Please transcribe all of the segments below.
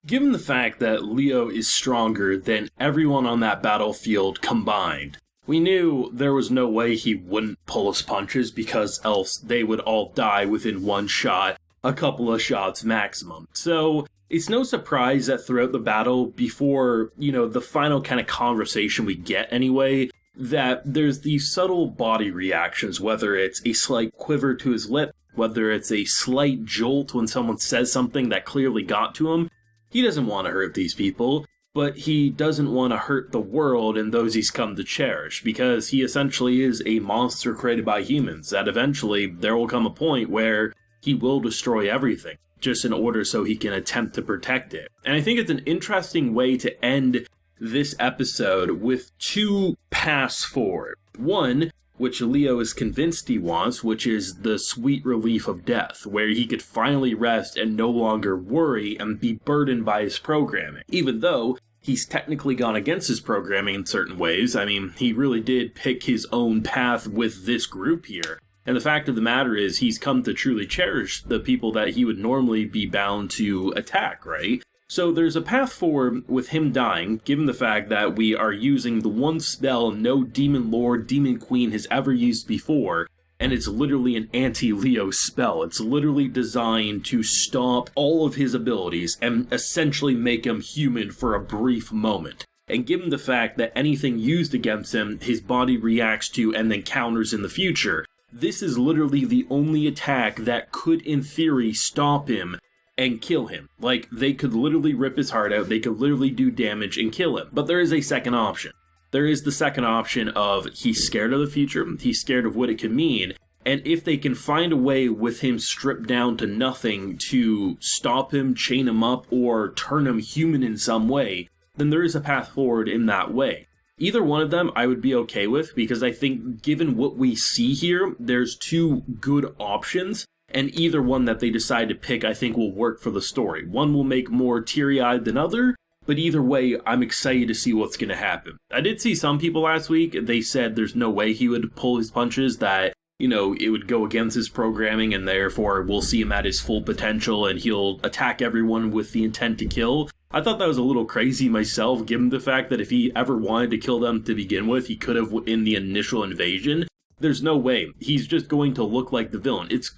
Given the fact that Leo is stronger than everyone on that battlefield combined, we knew there was no way he wouldn't pull his punches because else they would all die within one shot, a couple of shots maximum. So it's no surprise that throughout the battle, before, the final kind of conversation we get anyway, that there's these subtle body reactions, whether it's a slight quiver to his lip, whether it's a slight jolt when someone says something that clearly got to him. He doesn't want to hurt these people, but he doesn't want to hurt the world and those he's come to cherish, because he essentially is a monster created by humans, that eventually there will come a point where he will destroy everything, just in order so he can attempt to protect it. And I think it's an interesting way to end this episode with two paths forward. One, which Leo is convinced he wants, which is the sweet relief of death, where he could finally rest and no longer worry and be burdened by his programming. Even though he's technically gone against his programming in certain ways. I mean, he really did pick his own path with this group here. And the fact of the matter is, he's come to truly cherish the people that he would normally be bound to attack, right? So there's a path forward with him dying, given the fact that we are using the one spell no Demon Lord, Demon Queen has ever used before, and it's literally an anti-Leo spell. It's literally designed to stop all of his abilities and essentially make him human for a brief moment. And given the fact that anything used against him, his body reacts to and then counters in the future, this is literally the only attack that could, in theory, stop him and kill him. Like, they could literally rip his heart out, they could literally do damage and kill him. But there is a second option. There is the second option of he's scared of the future, he's scared of what it could mean, and if they can find a way with him stripped down to nothing to stop him, chain him up, or turn him human in some way, then there is a path forward in that way. Either one of them I would be okay with, because I think given what we see here, there's two good options. And either one that they decide to pick, I think, will work for the story. One will make more teary-eyed than other, but either way, I'm excited to see what's going to happen. I did see some people last week, they said there's no way he would pull his punches, that, it would go against his programming, and therefore we'll see him at his full potential, and he'll attack everyone with the intent to kill. I thought that was a little crazy myself, given the fact that if he ever wanted to kill them to begin with, he could have in the initial invasion. There's no way. He's just going to look like the villain. It's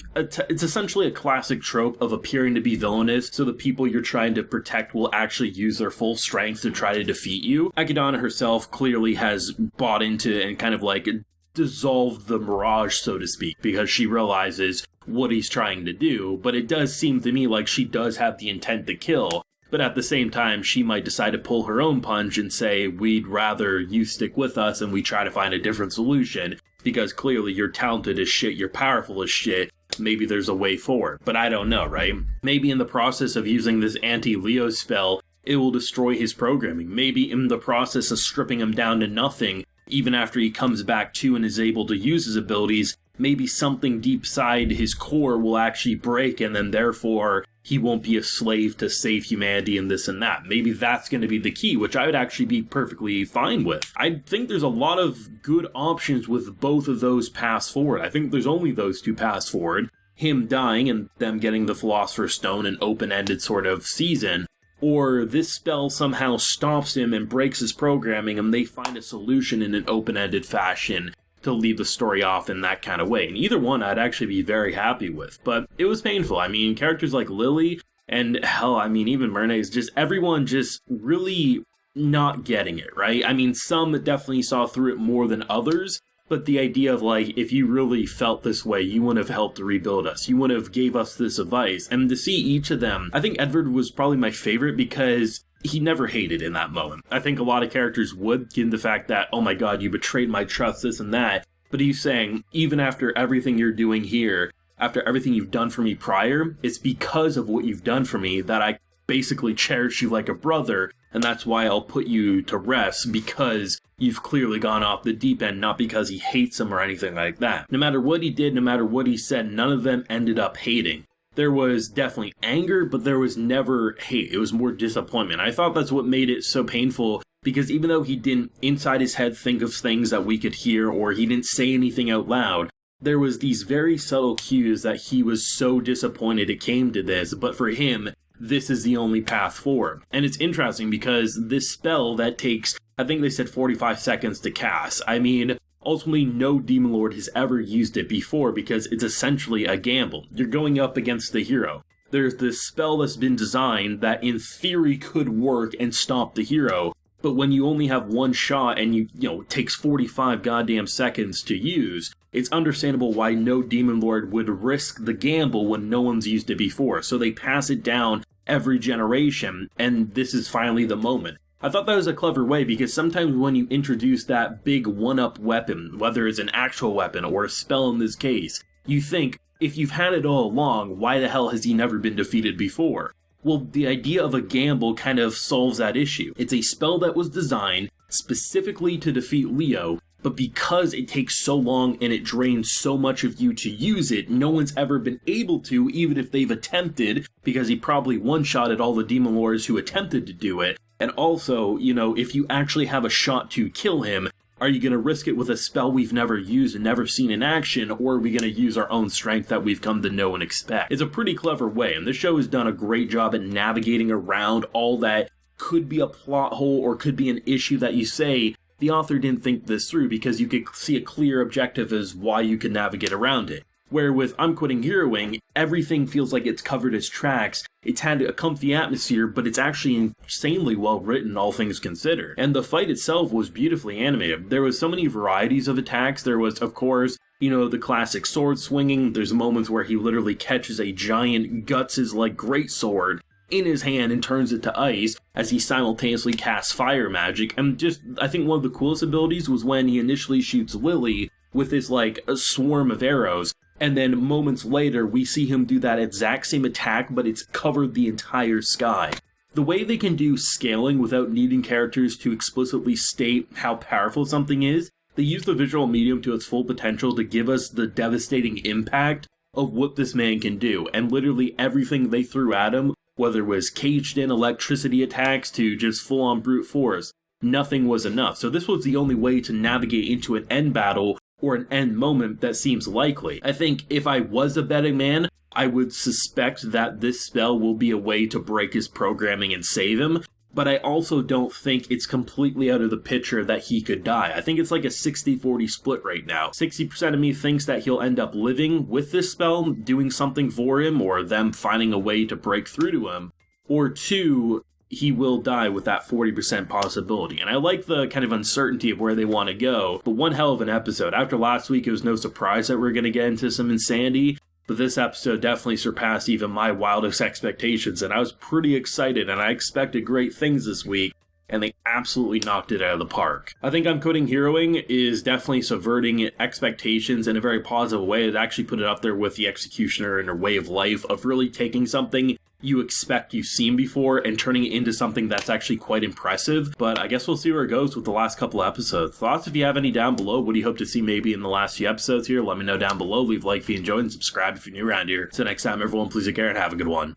essentially a classic trope of appearing to be villainous, so the people you're trying to protect will actually use their full strength to try to defeat you. Akidana herself clearly has bought into and kind of like dissolved the mirage, so to speak, because she realizes what he's trying to do, but it does seem to me like she does have the intent to kill. But at the same time, she might decide to pull her own punch and say, we'd rather you stick with us and we try to find a different solution, because clearly you're talented as shit, you're powerful as shit, maybe there's a way forward. But I don't know, right? Maybe in the process of using this anti-Leo spell, it will destroy his programming. Maybe in the process of stripping him down to nothing, even after he comes back to and is able to use his abilities, maybe something deep inside his core will actually break, and then therefore he won't be a slave to save humanity and this and that. Maybe that's going to be the key, which I would actually be perfectly fine with. I think there's a lot of good options with both of those paths forward. I think there's only those two paths forward. Him dying and them getting the Philosopher's Stone, an open-ended sort of season, or this spell somehow stops him and breaks his programming and they find a solution in an open-ended fashion to leave the story off in that kind of way. And either one I'd actually be very happy with, but it was painful. I mean, characters like Lily and even Mernes, just everyone just really not getting it, right? I mean, some definitely saw through it more than others, but the idea of like, if you really felt this way, you wouldn't have helped to rebuild us. You wouldn't have gave us this advice. And to see each of them, I think Edward was probably my favorite because he never hated in that moment. I think a lot of characters would, given the fact that, oh my god, you betrayed my trust, this and that. But he's saying, even after everything you're doing here, after everything you've done for me prior, it's because of what you've done for me that I basically cherish you like a brother, and that's why I'll put you to rest, because you've clearly gone off the deep end, not because he hates him or anything like that. No matter what he did, no matter what he said, none of them ended up hating. There was definitely anger, but there was never hate. It was more disappointment. I thought that's what made it so painful, because even though he didn't inside his head think of things that we could hear, or he didn't say anything out loud, there was these very subtle cues that he was so disappointed it came to this. But for him, this is the only path forward. And it's interesting because this spell that takes, I think they said 45 seconds to cast. I mean, ultimately no Demon Lord has ever used it before because it's essentially a gamble. You're going up against the hero. There's this spell that's been designed that in theory could work and stop the hero, but when you only have one shot and it takes 45 goddamn seconds to use, it's understandable why no Demon Lord would risk the gamble when no one's used it before. So they pass it down every generation, and this is finally the moment. I thought that was a clever way because sometimes when you introduce that big one-up weapon, whether it's an actual weapon or a spell in this case, you think, if you've had it all along, why the hell has he never been defeated before? Well, the idea of a gamble kind of solves that issue. It's a spell that was designed specifically to defeat Leo, but because it takes so long and it drains so much of you to use it, no one's ever been able to, even if they've attempted, because he probably one-shotted all the Demon Lords who attempted to do it. And also, if you actually have a shot to kill him, are you going to risk it with a spell we've never used and never seen in action, or are we going to use our own strength that we've come to know and expect? It's a pretty clever way, and this show has done a great job at navigating around all that could be a plot hole or could be an issue that you say, the author didn't think this through, because you could see a clear objective as why you can navigate around it. Where with I'm Quitting Heroing, everything feels like it's covered as tracks. It's had a comfy atmosphere, but it's actually insanely well written, all things considered. And the fight itself was beautifully animated. There was so many varieties of attacks. There was, of course, the classic sword swinging. There's moments where he literally catches a giant Guts' greatsword in his hand and turns it to ice as he simultaneously casts fire magic. And I think one of the coolest abilities was when he initially shoots Lily with this a swarm of arrows. And then moments later, we see him do that exact same attack, but it's covered the entire sky. The way they can do scaling without needing characters to explicitly state how powerful something is, they use the visual medium to its full potential to give us the devastating impact of what this man can do. And literally everything they threw at him, whether it was caged-in electricity attacks to just full-on brute force, nothing was enough. So this was the only way to navigate into an end battle or an end moment that seems likely. I think if I was a betting man, I would suspect that this spell will be a way to break his programming and save him, but I also don't think it's completely out of the picture that he could die. I think it's like a 60-40 split right now. 60% of me thinks that he'll end up living with this spell, doing something for him, or them finding a way to break through to him. Or 2, he will die with that 40% possibility. And I like the kind of uncertainty of where they want to go, but one hell of an episode. After last week, it was no surprise that we're going to get into some insanity, but this episode definitely surpassed even my wildest expectations, and I was pretty excited, and I expected great things this week, and they absolutely knocked it out of the park. I think I'm Quitting Heroing is definitely subverting expectations in a very positive way. It actually put it up there with The Executioner and Her Way of Life, of really taking something you expect you've seen before and turning it into something that's actually quite impressive. But I guess we'll see where it goes with the last couple episodes. Thoughts, if you have any, down below. What do you hope to see maybe in the last few episodes here? Let me know down below. Leave a like if you enjoyed and subscribe if you're new around here. So next time, everyone, please take care and have a good one.